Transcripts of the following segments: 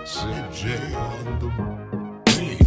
CJ on the beat.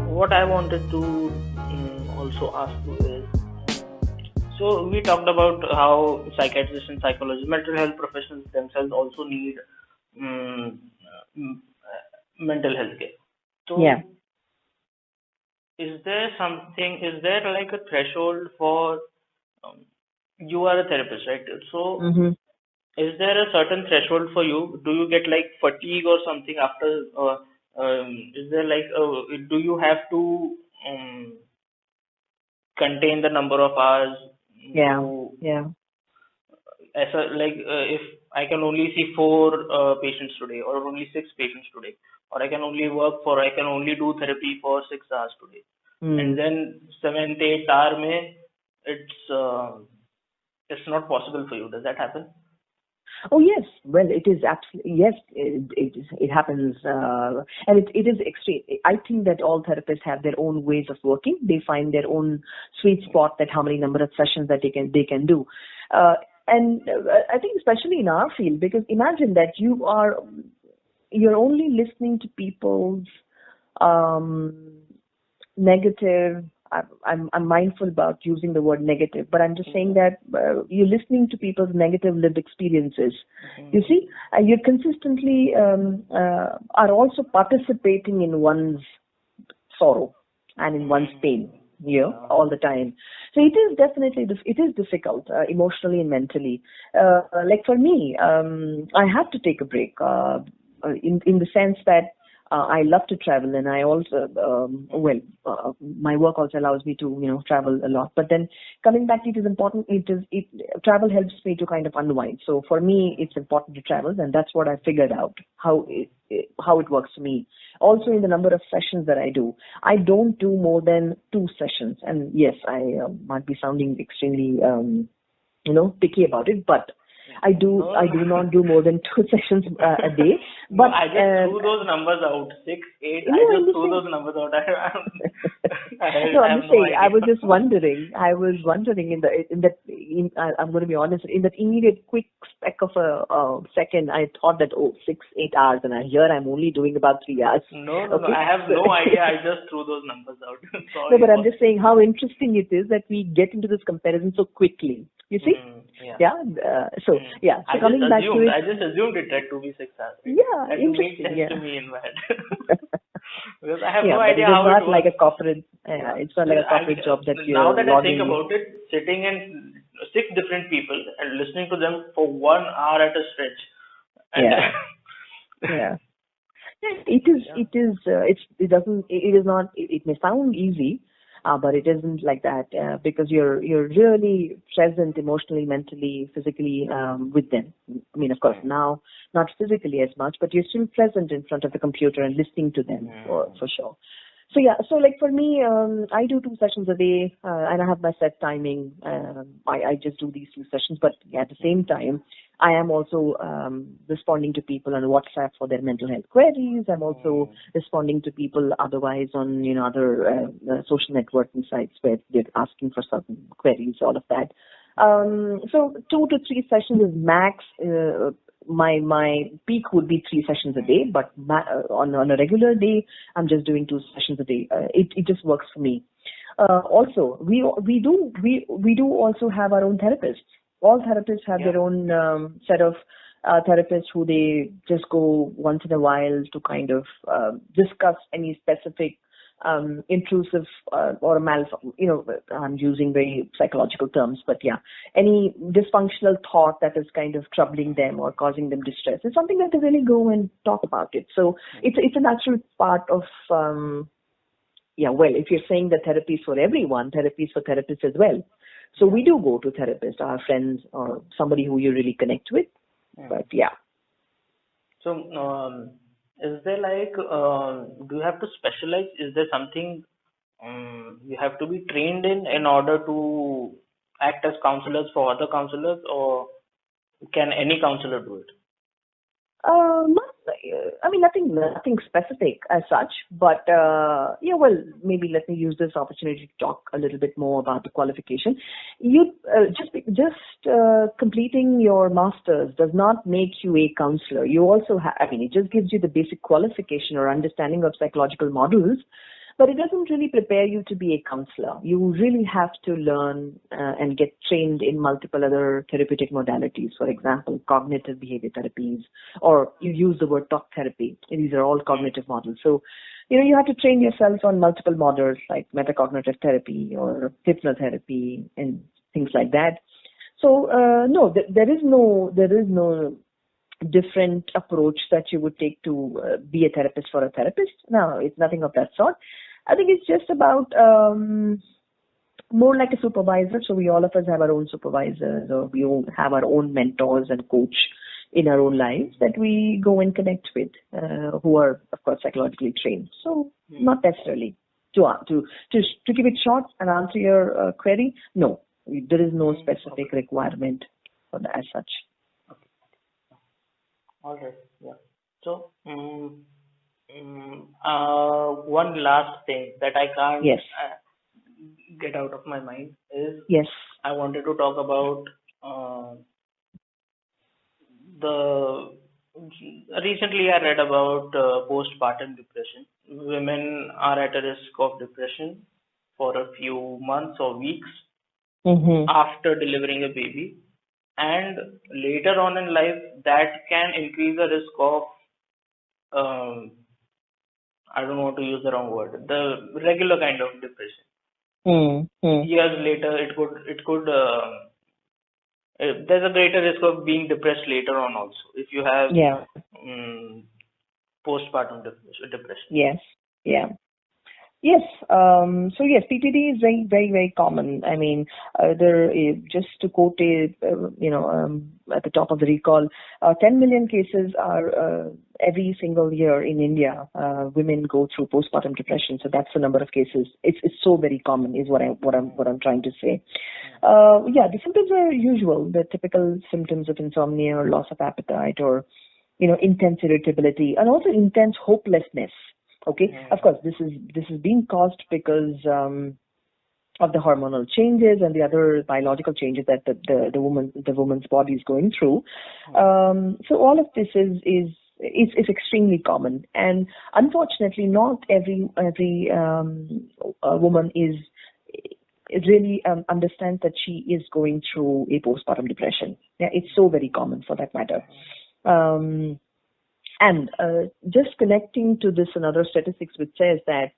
What I wanted to also ask you is, so we talked about how psychiatrists and psychologists, mental health professionals themselves also need um, mental health care. Yeah. So is there like a threshold for, um, you are a therapist, right? So Mm-hmm. is there a certain threshold for you? Do you get like fatigue or something after? Is there like, do you have to um, contain the number of hours Yeah. to, Yeah. as a, like, if I can only see four patients today, or only six patients today, or I can only do therapy for 6 hours today, and Mm. then 7 8 hour mein, it's not possible for you. Does that happen? Oh yes. Well, it is absolutely yes. It happens, and it is extreme. I think that all therapists have their own ways of working. They find their own sweet spot that how many number of sessions that they can do, and I think especially in our field, because imagine that you're only listening to people's um, negative. I'm mindful about using the word negative, but I'm just saying that you're listening to people's negative lived experiences. You see, and you consistently are also participating in one's sorrow and in one's pain, all the time. So it is definitely it is difficult emotionally and mentally. Like for me, I have to take a break in the sense that I love to travel, and I also my work also allows me to travel a lot. But then coming back, it is important. Travel helps me to kind of unwind. So for me, it's important to travel, and that's what I figured out how it works for me. Also, in the number of sessions that I do, I don't do more than 2 sessions. And yes, I might be sounding extremely picky about it, but I do not do more than 2 sessions a day. But no, I just threw those numbers out. 6 8. No, I just threw those numbers out. No, I I'm have just no saying. I idea. was just wondering. I'm going to be honest. In that immediate quick speck of a second, I thought that 6 8 hours, and here I'm only doing about 3 hours. No. Okay? I have no idea. I just threw those numbers out. Sorry. No, but I'm just saying how interesting it is that we get into this comparison so quickly. You see? Yeah. So coming back to it. I just assumed it had to be 6 hours. Right? Yeah, That interesting. made sense to me in my head. Because I have Yeah, no but idea it is how it not works. like a corporate. It's not like a corporate job that you're Now that I think logging. about it, sitting in 6 different people and listening to them for 1 hour at a stretch. And Yeah. Yeah. It is. Yeah. It is. It doesn't. It is not. It may sound easy, but it isn't like that because you're really present emotionally, mentally, physically with them. I mean, of course, now not physically as much, but you're still present in front of the computer and listening to them for sure. So so like for me, I do 2 sessions a day, and I have my set timing. I just do these 2 sessions, but at the same time, I am also responding to people on WhatsApp for their mental health queries. I'm also responding to people otherwise on other social networking sites where they're asking for certain queries, all of that. So 2 to 3 sessions is max. My peak would be 3 sessions a day, but on a regular day, I'm just doing 2 sessions a day. It just works for me. Also, we do also have our own therapists. All therapists have their own set of therapists who they just go once in a while to kind of discuss any specific intrusive or I'm using very psychological terms, but any dysfunctional thought that is kind of troubling them or causing them distress. It's something that they really go and talk about it. So it's a natural part of Yeah, well, if you're saying that therapy is for everyone, therapy is for therapists as well. So we do go to therapists, our friends, or somebody who you really connect with. But yeah. So, is there like, do you have to specialize? Is there something you have to be trained in order to act as counselors for other counselors, or can any counselor do it? I mean, nothing specific as such, but yeah, well, maybe let me use this opportunity to talk a little bit more about the qualification. You completing your master's does not make you a counselor. You also I mean, it just gives you the basic qualification or understanding of psychological models, but it doesn't really prepare you to be a counselor. You really have to learn and get trained in multiple other therapeutic modalities. For example, cognitive behavior therapies, or you use the word talk therapy. These are all cognitive models. So, you have to train yourself on multiple models like metacognitive therapy or hypnotherapy and things like that. So, no, there is no different approach that you would take to be a therapist for a therapist. No, it's nothing of that sort. I think it's just about more like a supervisor. So all of us have our own supervisors, or we all have our own mentors and coach in our own lives that we go and connect with, who are, of course, psychologically trained. So not necessarily. To keep it short and answer your query, no, there is no specific requirement for that as such. All right. Yeah. So, one last thing that I can't get out of my mind is I wanted to talk about recently I read about postpartum depression. Women are at a risk of depression for a few months or weeks after delivering a baby. And later on in life, that can increase the risk of, I don't want to use the wrong word, the regular kind of depression. Years later, it could there's a greater risk of being depressed later on also if you have postpartum depression. Yes. Yeah. Yes. So yes, PTD is very, very, very common. I mean, just to quote at the top of the recall, 10 million cases are every single year in India. Women go through postpartum depression. So that's the number of cases. It's so very common, is what I'm trying to say. The symptoms are usual. The typical symptoms of insomnia or loss of appetite, or intense irritability, and also intense hopelessness. Okay, of course, this is being caused because of the hormonal changes and the other biological changes that the woman's body is going through. So all of this is extremely common, and unfortunately, not every woman is really understands that she is going through a postpartum depression. Yeah, it's so very common for that matter. And just connecting to this, another statistics which says that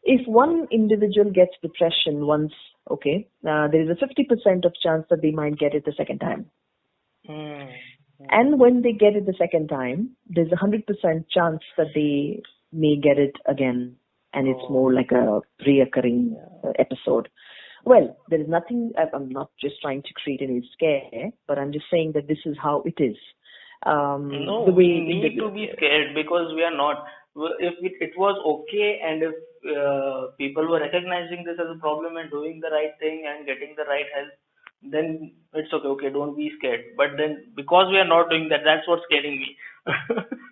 if one individual gets depression once, there is a 50% of chance that they might get it the second time. And when they get it the second time, there's a 100% chance that they may get it again, and it's more like a reoccurring episode. Well, there is nothing, I'm not just trying to create any scare, but I'm just saying that this is how it is. No, we need to be scared because we are not. If it was okay, and if people were recognizing this as a problem and doing the right thing and getting the right help, then it's okay. Okay, don't be scared. But then because we are not doing that, that's what's scaring me.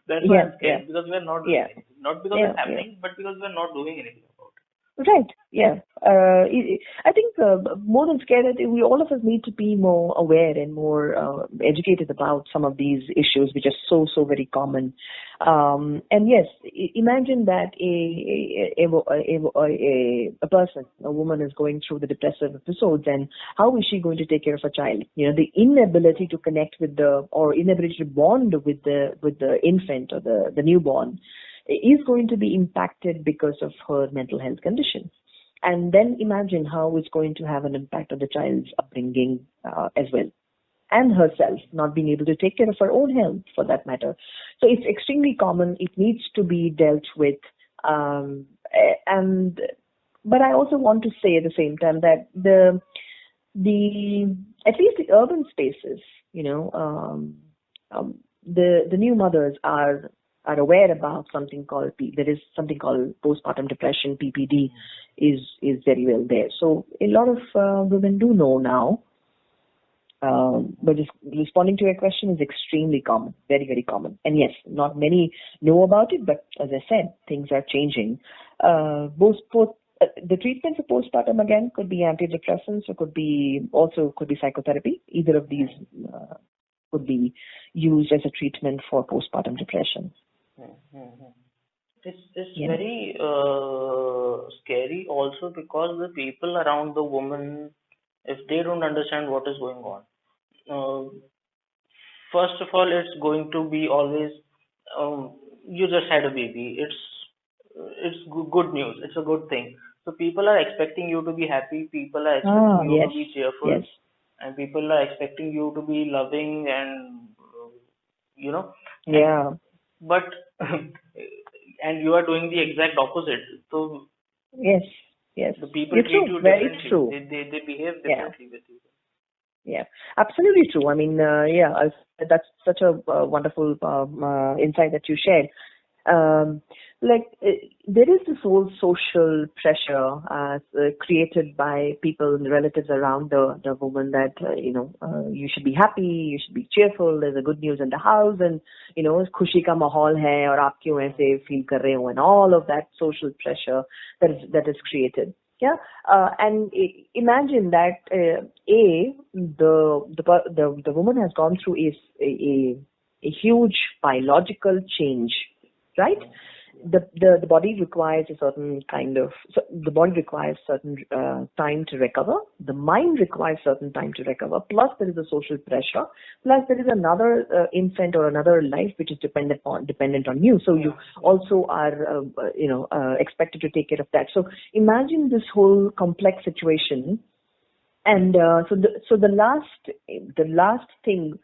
That's why I'm scared, because we are not doing anything. Not because it's happening, but because we are not doing anything about it. Right. Yeah. I think more than scared, we all of us need to be more aware and more educated about some of these issues, which are so very common. And yes, imagine that a person, a woman, is going through the depressive episodes, and how is she going to take care of a child? The inability to connect with or inability to bond with the infant or the newborn is going to be impacted because of her mental health condition. And then imagine how it's going to have an impact on the child's upbringing as well, and herself not being able to take care of her own health for that matter. So it's extremely common. It needs to be dealt with But I also want to say at the same time that the at least the urban spaces, the new mothers are aware about something called there is something called postpartum depression. PPD is very well there. So a lot of women do know now. But just responding to your question is extremely common, very, very common. And yes, not many know about it, but as I said, things are changing. The treatment for postpartum again could be antidepressants, or could be psychotherapy. Either of these could be used as a treatment for postpartum depression. It's very scary also, because the people around the woman, if they don't understand what is going on, first of all, it's going to be always, you just had a baby. Good news. It's a good thing. So people are expecting you to be happy. People are expecting you to be cheerful, and people are expecting you to be loving, and Yeah. But and you are doing the exact opposite. So yes. the people It's treat true. you Very differently. true. They behave differently with you. Yeah, absolutely true. I mean, that's such a wonderful insight that you shared. There is this whole social pressure created by people and relatives around the woman that you should be happy, you should be cheerful. There's a good news in the house, and खुशी का माहौल है और आप क्यों ऐसे feel कर रहे हो, and all of that social pressure that is created. Yeah, and imagine that the woman has gone through a huge biological change, right? The body requires certain time to recover. The mind requires certain time to recover. Plus, there is a social pressure. Plus, there is another infant or another life which is dependent on you. So you also are expected to take care of that. So imagine this whole complex situation. And the last thing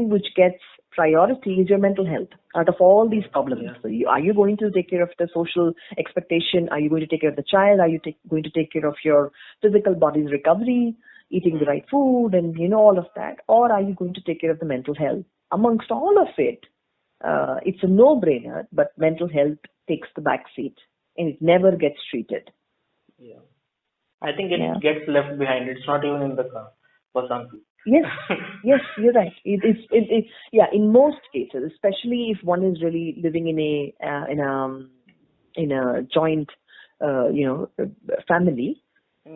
which gets priority is your mental health out of all these problems. So are you going to take care of the social expectation? Are you going to take care of the child? Are you going to take care of your physical body's recovery, eating the right food, and all of that? Or are you going to take care of the mental health? Amongst all of it, it's a no-brainer, but mental health takes the back seat, and it never gets treated. Yeah, I think it gets left behind. It's not even in the car for some people. Yes, you're right. In most cases, especially if one is really living in a joint, family,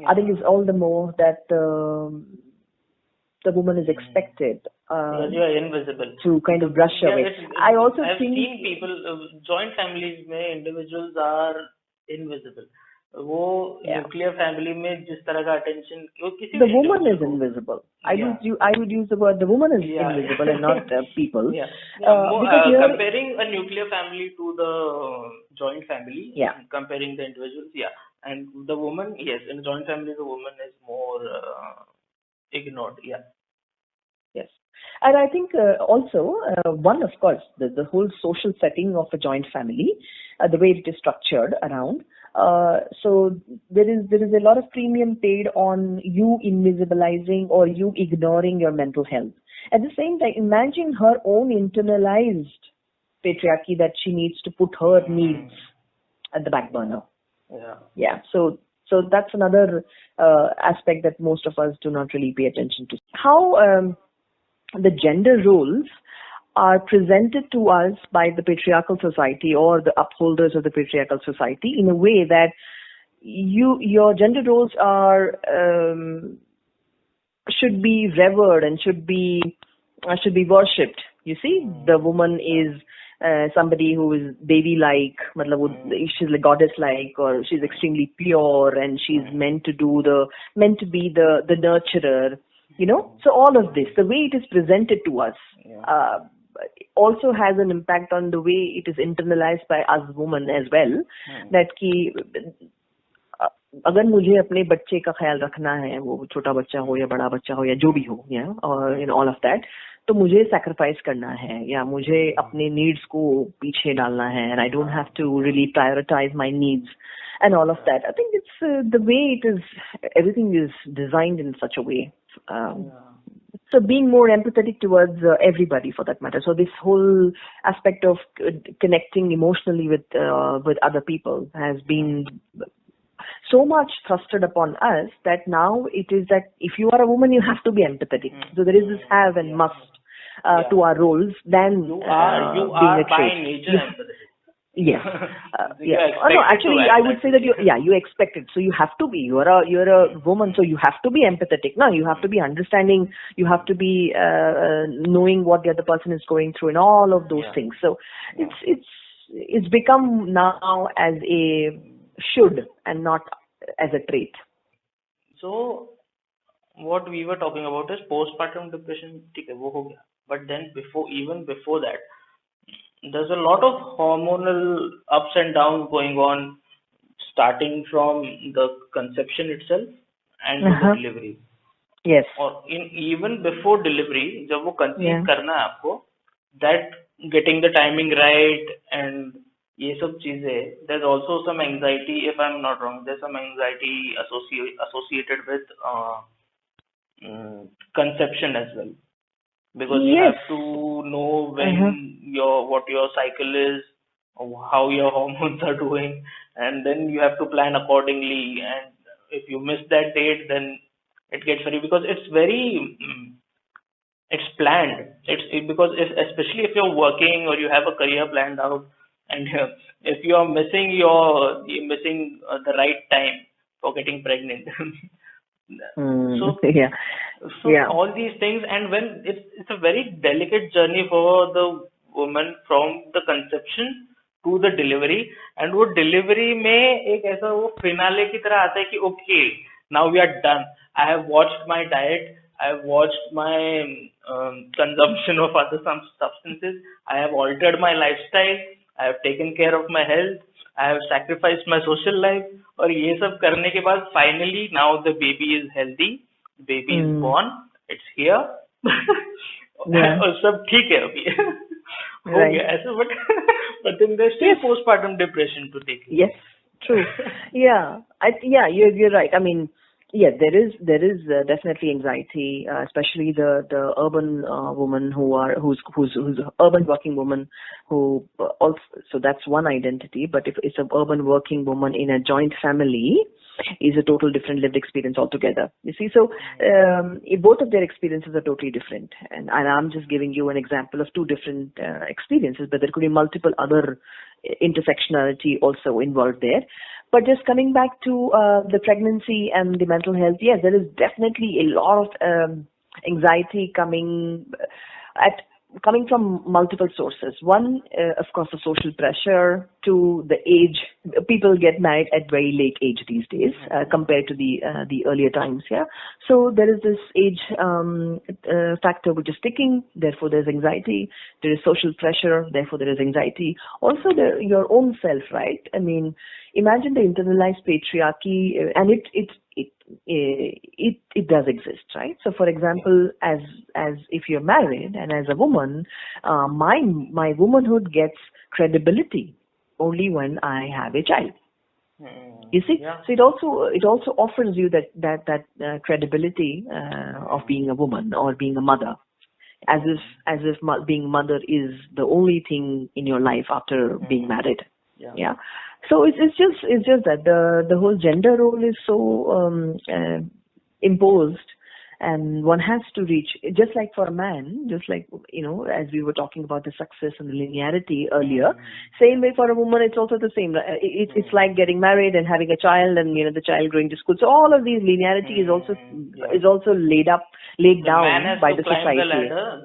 I think it's all the more that the woman is expected you are invisible to kind of brush away. I've seen people, joint families में individuals are invisible. वो nuclear family में जिस तरह का attention the woman is invisible. I would use the word the woman is invisible and not people. Comparing a nuclear family to the joint family, comparing the individuals, and the woman, in joint family the woman is more ignored. Yes. And I think also, one, of course, the whole social setting of a joint family, the way it is structured around. So there is a lot of premium paid on you invisibilizing or you ignoring your mental health. At the same time, imagine her own internalized patriarchy that she needs to put her needs at the back burner. Yeah. So that's another aspect that most of us do not really pay attention to. How the gender roles are presented to us by the patriarchal society or the upholders of the patriarchal society in a way that your gender roles are should be revered and should be worshipped. You see, the woman is somebody who is devi-like, she's like goddess-like, or she's extremely pure, and she's meant to be the nurturer. So all of this, the way it is presented to us, also has an impact on the way it is internalized by us women as well. That अगर मुझे अपने बच्चे का ख्याल रखना है, वो छोटा बच्चा हो या बड़ा बच्चा हो या जो भी हो, या और इन ऑल ऑफ दैट, तो मुझे सैक्रिफाइस करना है या मुझे अपने नीड्स को पीछे डालना है, and I don't have to really prioritise my needs and all of that. I think it's the way it is, everything is designed in such a way. So being more empathetic towards everybody for that matter. So this whole aspect of connecting emotionally with other people has been so much thrusted upon us that now it is that if you are a woman, you have to be empathetic. So there is this have and must to our roles than You being are a by trait. nature empathetic. Yes. You Yeah. expect No, it to actually, act I would that say that you expect it. So you have to be. You're a woman, so you have to be empathetic. No, you have to be understanding. You have to be knowing what the other person is going through and all of those things. So it's become now as a should and not as a trait. So what we were talking about is postpartum depression. ठीक है, वो हो गया. But then even before that, there's a lot of hormonal ups and downs going on, starting from the conception itself and to the delivery. Yes. Or even before delivery, जब वो conceive करना है आपको, that getting the timing right and ये सब चीजें, there's also some anxiety, if I'm not wrong, there's some anxiety associated with conception as well. Because you have to know when what your cycle is, or how your hormones are doing, and then you have to plan accordingly. And if you miss that date, then it gets very, because it's very it's planned. Because especially if you're working or you have a career planned out, and if you are missing the right time for getting pregnant. So all these things, and when it's a very delicate journey for the woman from the conception to the delivery, and वो delivery में एक ऐसा वो finale की तरह आता है कि okay, now we are done. I have watched my diet, I have watched my consumption of other some substances, I have altered my lifestyle, I have taken care of my health, I have sacrificed my social life, और ये सब करने के बाद finally now the baby is healthy, baby is born, it's here, और सब ठीक है अभी, हो गया ऐसा, but then there's still postpartum depression to take. Yes, true. You're right. I mean, there is definitely anxiety, especially the urban woman who's urban working woman who also, so that's one identity. But if it's an urban working woman in a joint family, is a total different lived experience altogether. You see, so both of their experiences are totally different, and I'm just giving you an example of two different experiences, but there could be multiple other intersectionality also involved there. But just coming back to the pregnancy and the mental health, yes, there is definitely a lot of anxiety coming from multiple sources. One, of course, the social pressure, to the age. People get married at very late age these days compared to the earlier times. Yeah, so there is this age factor which is ticking. Therefore, there's anxiety. There is social pressure. Therefore, there is anxiety. Also, your own self, right? I mean, imagine the internalized patriarchy, and it does exist, right? So, for example, as if you're married and as a woman, my womanhood gets credibility only when I have a child. You see, so it also offers you that credibility of being a woman or being a mother, as if being a mother is the only thing in your life after being married. Yeah. So it's just that the whole gender role is so imposed, and one has to reach, just like for a man, just like, as we were talking about the success and the linearity earlier, same way for a woman, it's also the same. It's like getting married and having a child, and the child going to school. So all of these linearity is also laid down by the society.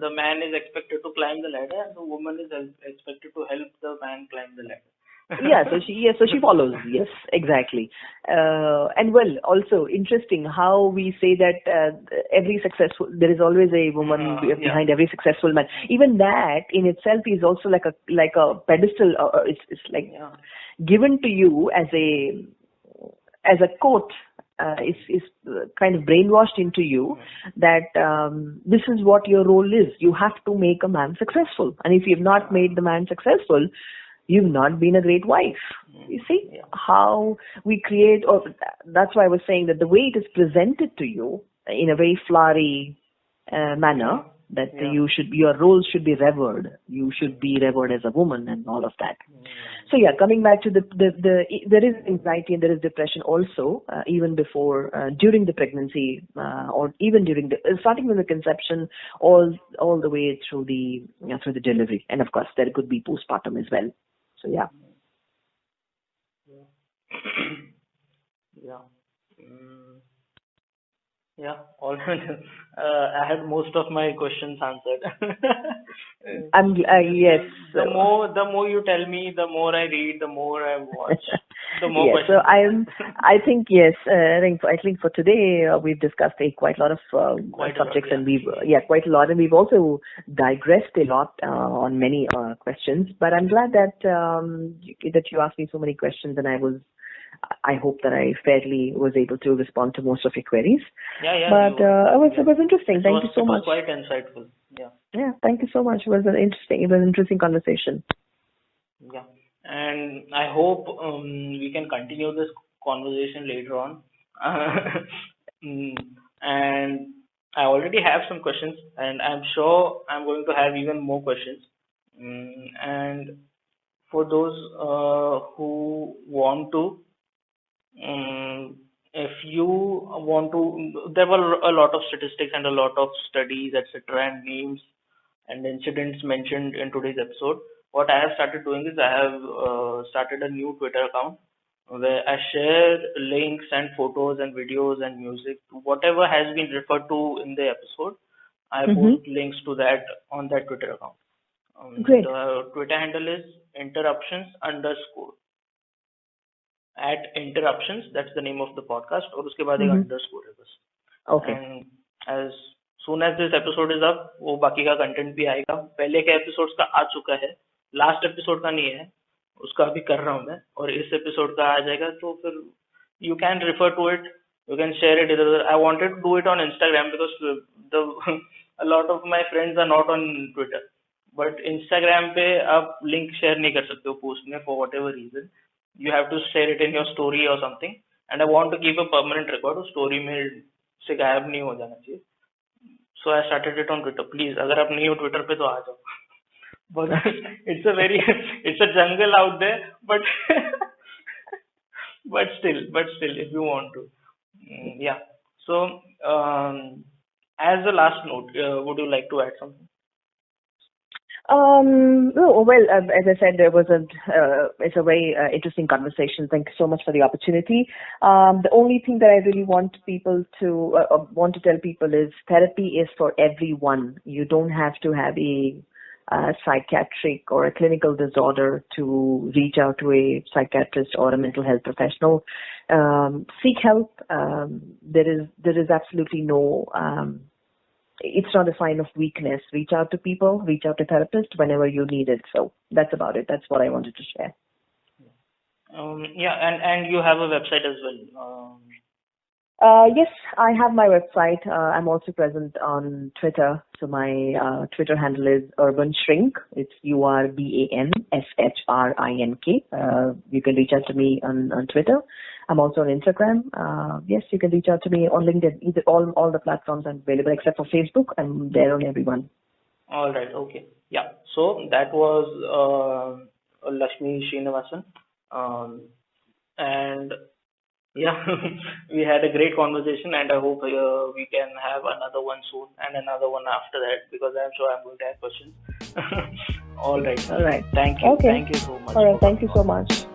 The man is expected to climb the ladder, and the woman is expected to help the man climb the ladder. So she follows. Yes, exactly. And well, also interesting how we say that there is always a woman behind every successful man. Even that in itself is also like a pedestal. It's like given to you as as a quote is kind of brainwashed into you that this is what your role is. You have to make a man successful. And if you've not made the man successful, you've not been a great wife. You see how we create, or that's why I was saying that the way it is presented to you in a very flowery manner, that your role should be revered. You should be revered as a woman and all of that. So coming back to there is anxiety and there is depression also, even before, during the pregnancy, or even during starting from the conception, all the way through the delivery, and of course there could be postpartum as well. So yeah. All I had most of my questions answered. Yes. The more you tell me, the more I read, the more I watch, the more questions. So I think yes. I think for today we've discussed quite a lot of subjects, and we've quite a lot, and we've also digressed a lot on many questions. But I'm glad that you asked me so many questions, and I hope that I fairly was able to respond to most of your queries. But it was interesting. Thank you so much. It was quite insightful. Yeah. Thank you so much. It was an interesting conversation. Yeah. And I hope we can continue this conversation later on. And I already have some questions, and I'm sure I'm going to have even more questions. And for those who want to, if you want to, there were a lot of statistics and a lot of studies, etc., and names and incidents mentioned in today's episode. What I have started doing is I have started a new Twitter account where I share links and photos and videos and music to whatever has been referred to in the episode. I post links to that on that Twitter account. Great. The Twitter handle is interruptions_. At Interruptions, that's the name of the podcast, और उसके बाद एक underscore है बस. Okay. And as soon as this episode is up, वो बाकी का content भी आएगा. पहले के episodes का आ चुका है, last episode का नहीं है, उसका अभी कर रहा हूँ मैं, और इस episode का आ जाएगा, तो फिर you can refer to it, you can share it. I wanted to do it on Instagram because a lot of my friends are not on Twitter, but Instagram पे आप link share नहीं कर सकते हो post में for whatever reason. You have to share it in your story or something, and I want to keep a permanent record. Story में से गायब नहीं हो जाना चाहिए. So I started it on Twitter. Please, अगर आप नहीं हो Twitter पे तो आ जाओ. But it's a jungle out there. But still, if you want to, So as a last note, would you like to add something? Well, as I said, it's a very interesting conversation. Thank you so much for the opportunity. The only thing that I really want to tell people is therapy is for everyone. You don't have to have a psychiatric or a clinical disorder to reach out to a psychiatrist or a mental health professional. Seek help. There is absolutely no. It's not a sign of weakness. Reach out to people, reach out to therapists whenever you need it. So that's about it. That's what I wanted to share. And you have a website as well. Yes, I have my website. I'm also present on Twitter. So my Twitter handle is Urban Shrink. It's URBANSHRINK. You can reach out to me on Twitter. I'm also on Instagram. Yes, you can reach out to me on LinkedIn. Either all the platforms are available except for Facebook. I'm there on everyone. All right. Okay. Yeah. So that was Lakshmi Sreenivasan. And we had a great conversation, and I hope we can have another one soon and another one after that, because I'm sure I'm going to have questions. All right. All right. Thank you. Okay. Thank you so much. All right. Thank you so much.